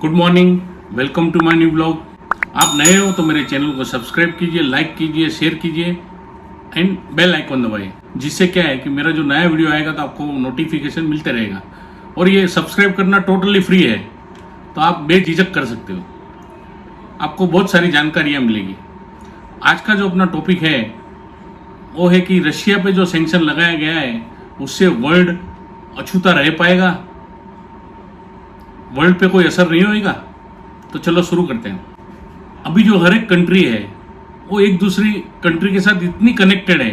Good morning, welcome to my new blog. आप नए हो तो मेरे चैनल को सब्सक्राइब कीजिए, लाइक कीजिए, शेयर कीजिए एंड बेल आइकॉन दबाइए, जिससे क्या है कि मेरा जो नया वीडियो आएगा तो आपको नोटिफिकेशन मिलते रहेगा। और ये सब्सक्राइब करना टोटली फ्री है, तो आप बेझिझक कर सकते हो, आपको बहुत सारी जानकारियाँ मिलेगी। आज का जो अपना टॉपिक है वो है कि रशिया पे जो सैंक्शन लगाया गया है उससे वर्ल्ड अछूता रह पाएगा, वर्ल्ड पे कोई असर नहीं होएगा। तो चलो शुरू करते हैं। अभी जो हर एक कंट्री है वो एक दूसरी कंट्री के साथ इतनी कनेक्टेड है,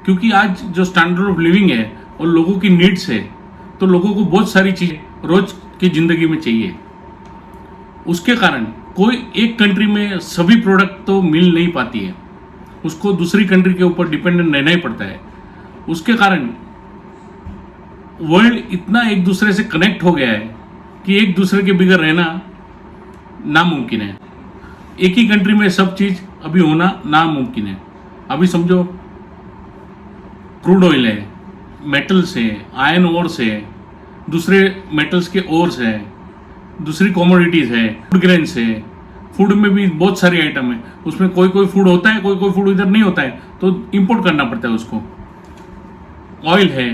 क्योंकि आज जो स्टैंडर्ड ऑफ लिविंग है और लोगों की नीड्स है, तो लोगों को बहुत सारी चीज़ें रोज की ज़िंदगी में चाहिए। उसके कारण कोई एक कंट्री में सभी प्रोडक्ट तो मिल नहीं पाती है, उसको दूसरी कंट्री के ऊपर डिपेंडेंट रहना ही पड़ता है। उसके कारण वर्ल्ड इतना एक दूसरे से कनेक्ट हो गया है कि एक दूसरे के बगैर रहना नामुमकिन है। एक ही कंट्री में सब चीज़ अभी होना नामुमकिन है। अभी समझो क्रूड ऑयल है, मेटल्स है, आयरन ओर्स है, दूसरे मेटल्स के ओर्स है, दूसरी कमोडिटीज़ है, फूड ग्रेन्स है। फूड में भी बहुत सारी आइटम है, उसमें कोई कोई फूड होता है, कोई कोई फूड इधर नहीं होता है, तो इंपोर्ट करना पड़ता है उसको। ऑयल है,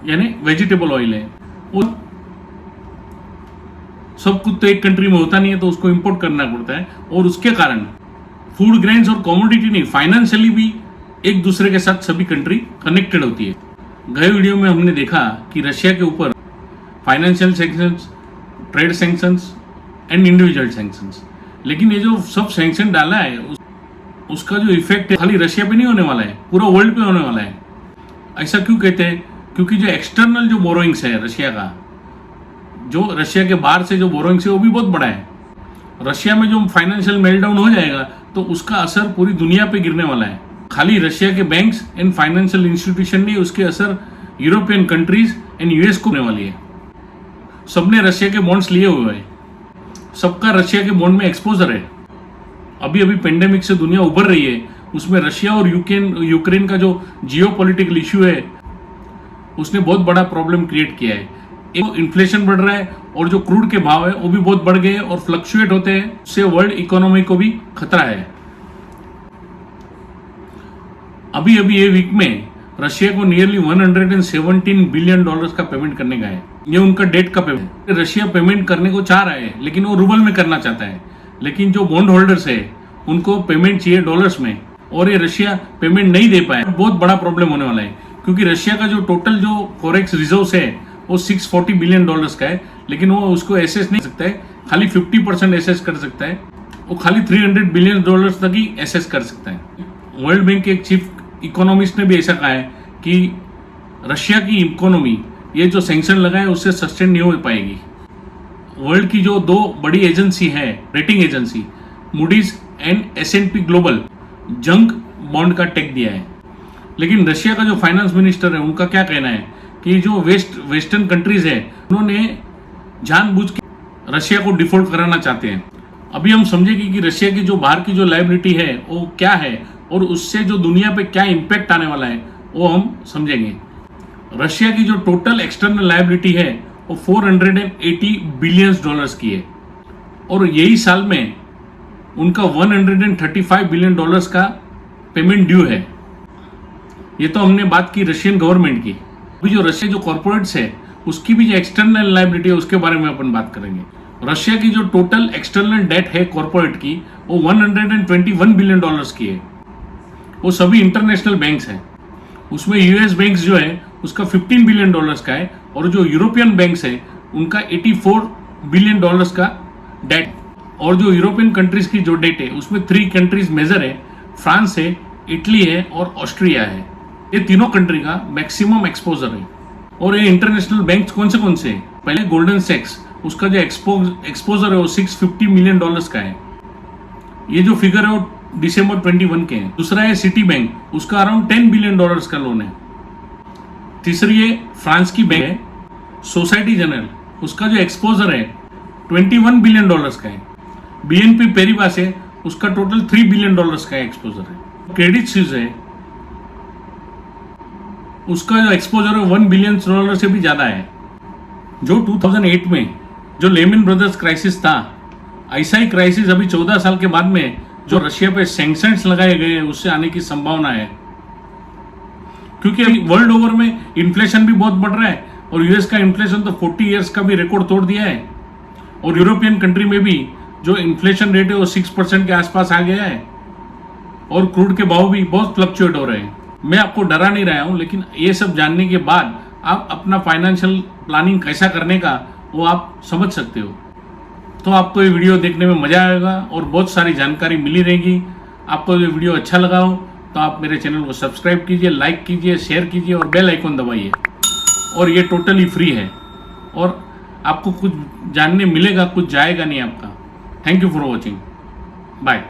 यानी वेजिटेबल ऑयल है, वो सब कुछ तो एक कंट्री में होता नहीं है, तो उसको इंपोर्ट करना पड़ता है। और उसके कारण फूड ग्रेन्स और कमोडिटी नहीं, फाइनेंशियली भी एक दूसरे के साथ सभी कंट्री कनेक्टेड होती है। गए वीडियो में हमने देखा कि रशिया के ऊपर financial sanctions, trade sanctions and individual sanctions, लेकिन ये जो सब सैंक्शन डाला है उसका जो इफेक्ट है खाली रशिया पे नहीं होने वाला है, पूरा वर्ल्ड पे होने वाला है। ऐसा क्यों कहते हैं? क्योंकि जो एक्सटर्नल जो बोरोइंग्स है रशिया का, जो रशिया के बाहर से जो बोरोइंग्स है वो भी बहुत बड़ा है। रशिया में जो फाइनेंशियल मेल्टडाउन हो जाएगा तो उसका असर पूरी दुनिया पे गिरने वाला है। खाली रशिया के बैंक्स एंड फाइनेंशियल इंस्टीट्यूशन नहीं, उसके असर यूरोपियन कंट्रीज एंड यूएस को होने वाली है। सबने रशिया के बॉन्ड्स लिए हुए हैं, सबका रशिया के बॉन्ड में एक्सपोजर है। अभी अभी पेंडेमिक से दुनिया उभर रही है, उसमें रशिया और यूक्रेन का जो जियोपॉलिटिकल इश्यू है उसने बहुत बड़ा प्रॉब्लम क्रिएट किया है। एक इन्फ्लेशन बढ़ रहा है और जो क्रूड के भाव है वो भी बहुत बढ़ गए और फ्लक्चुएट होते हैं, उससे वर्ल्ड इकोनॉमी को भी खतरा है। अभी अभी ये वीक में रशिया को नियरली 117 बिलियन डॉलर्स का पेमेंट करने का है। ये उनका डेट का पेमेंट। रशिया पेमेंट करने को चाह रहा है, लेकिन वो रूबल में करना चाहता है, लेकिन जो बॉन्ड होल्डर्स है उनको पेमेंट चाहिए डॉलर्स में, और ये रशिया पेमेंट नहीं दे पाए। बहुत बड़ा प्रॉब्लम होने वाला है, क्योंकि रशिया का जो टोटल जो फॉरेक्स रिजर्व्स है वो 640 बिलियन डॉलर्स का है, लेकिन वो उसको एसेस नहीं सकता है, खाली 50% एसेस कर सकता है। वो खाली 300 बिलियन डॉलर्स तक ही एसेस कर सकता है। वर्ल्ड बैंक के एक चीफ इकोनॉमिस्ट ने भी ऐसा कहा है कि रशिया की इकोनॉमी ये जो सैंक्शन लगा है उससे सस्टेन नहीं हो पाएगी। वर्ल्ड की जो दो बड़ी एजेंसी है, rating agency, Moody's and S&P global, junk bond का टेक दिया है। लेकिन रशिया का जो फाइनेंस मिनिस्टर है उनका क्या कहना है कि जो वेस्टर्न कंट्रीज है उन्होंने जानबूझ के रशिया को डिफॉल्ट कराना चाहते हैं। अभी हम समझेंगे कि रशिया की जो बाहर की जो लायबिलिटी है वो क्या है और उससे जो दुनिया पे क्या इम्पैक्ट आने वाला है वो हम समझेंगे। रशिया की जो टोटल एक्सटर्नल लायबिलिटी है वो 480 बिलियन डॉलर्स की है, और यही साल में उनका 135 बिलियन डॉलर्स का पेमेंट ड्यू है। ये तो हमने बात की रशियन गवर्नमेंट की। अभी जो रशिया जो कॉर्पोरेट्स है उसकी भी जो एक्सटर्नल लायबिलिटी है उसके बारे में अपन बात करेंगे। रशिया की जो टोटल एक्सटर्नल डेट है कॉर्पोरेट की वो 121 बिलियन डॉलर्स की है। वो सभी इंटरनेशनल बैंक्स हैं, उसमें यूएस बैंक्स जो है उसका 15 बिलियन डॉलर्स का है, और जो यूरोपियन बैंक्स है उनका 84 बिलियन डॉलर्स का डेट। और जो यूरोपियन कंट्रीज की जो डेट है उसमें 3 कंट्रीज मेजर है, फ्रांस है, इटली है और ऑस्ट्रिया है। ये तीनों कंट्री का मैक्सिमम एक्सपोजर है। और ये इंटरनेशनल बैंक कौन से हैं? पहले गोल्डन सैक्स, उसका जो एक्सपोजर है वो 650 मिलियन डॉलर्स का है। ये जो फिगर है वो दिसंबर 21 के हैं। दूसरा है सिटी बैंक, उसका अराउंड 10 बिलियन डॉलर्स का लोन है। तीसरी है फ्रांस की बैंक है सोसाइटी जनरल, उसका जो एक्सपोजर है 21 बिलियन डॉलर्स का है। BNP पेरिबास है, उसका टोटल 3 बिलियन डॉलर्स का एक्सपोजर है। क्रेडिट स्विस है, उसका जो एक्सपोजर है 1 बिलियन डॉलर से भी ज़्यादा है। जो 2008 में जो लेमन ब्रदर्स क्राइसिस था, ऐसा ही क्राइसिस अभी 14 साल के बाद में जो रशिया पे सैंक्शंस लगाए गए उससे आने की संभावना है, क्योंकि अभी वर्ल्ड ओवर में इन्फ्लेशन भी बहुत बढ़ रहा है और यूएस का इन्फ्लेशन तो 40 इयर्स का भी रिकॉर्ड तोड़ दिया है और यूरोपियन कंट्री में भी जो इन्फ्लेशन रेट है वो 6% के आसपास आ गया है और क्रूड के भाव भी बहुत फ्लक्चुएट हो रहे हैं। मैं आपको डरा नहीं रहा हूं, लेकिन ये सब जानने के बाद आप अपना फाइनेंशियल प्लानिंग कैसा करने का वो आप समझ सकते हो। तो आपको ये वीडियो देखने में मजा आएगा और बहुत सारी जानकारी मिली रहेगी। आपको ये वीडियो अच्छा लगा हो तो आप मेरे चैनल को सब्सक्राइब कीजिए, लाइक कीजिए, शेयर कीजिए और बेल आइकन दबाइए। और ये टोटली फ्री है और आपको कुछ जानने मिलेगा, कुछ जाएगा नहीं आपका। Thank you for watching, bye.